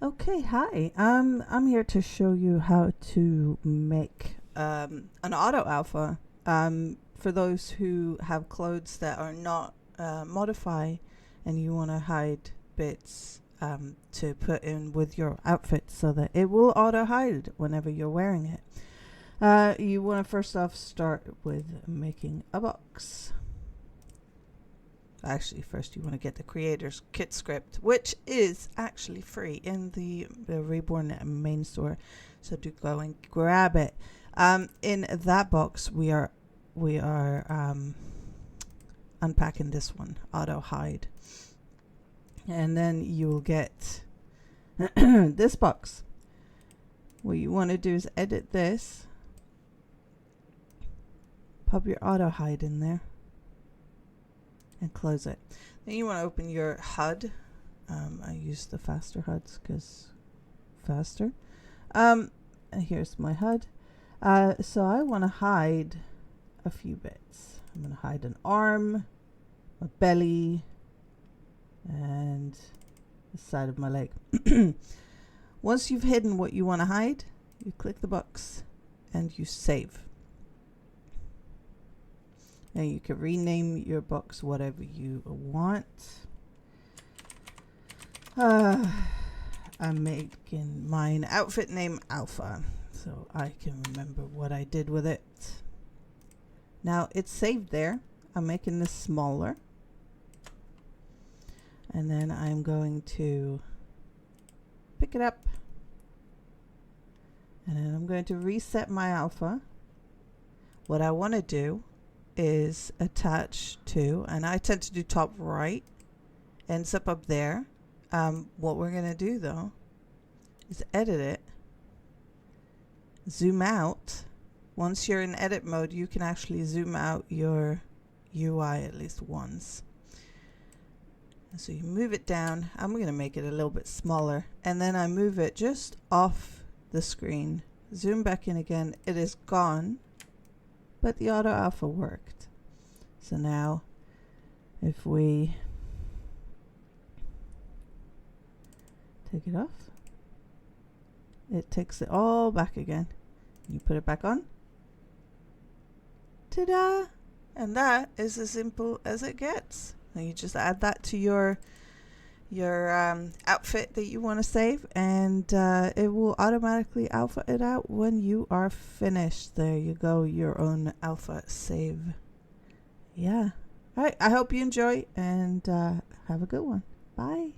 Okay, hi. I'm here to show you how to make an auto alpha. For those who have clothes that are not modify, and you want to hide bits to put in with your outfit so that it will auto hide whenever you're wearing it. You want to first off start with making a box. Actually, first you want to get the creator's kit script, which is actually free in the Reborn main store, so do go and grab it. In that box we are unpacking this one, auto hide, and then you will get this box. What you want to do is edit this, pop your auto hide in there and close it. Then you want to open your HUD. I use the faster HUDs because faster. And here's my HUD. So I want to hide a few bits. I'm going to hide an arm, a belly, and the side of my leg. Once you've hidden what you want to hide, you click the box and you save. And you can rename your box whatever you want. I'm making mine outfit name Alpha, so I can remember what I did with it. Now it's saved there. I'm making this smaller. And then I'm going to pick it up. And then I'm going to reset my alpha. What I want to do is attach to, and I tend to do top right, ends up there. What we're going to do though is edit it, zoom out. Once you're in edit mode, you can actually zoom out your UI at least once. And so you move it down. I'm going to make it a little bit smaller, and then I move it just off the screen, zoom back in again. It is gone, but the auto alpha worked. So now if we take it off, it takes it all back again. You put it back on. Ta-da! And that is as simple as it gets. Now you just add that to your outfit that you want to save, and it will automatically alpha it out when you are finished. There you go, your own alpha save. Yeah. All right, I hope you enjoy, and have a good one. Bye.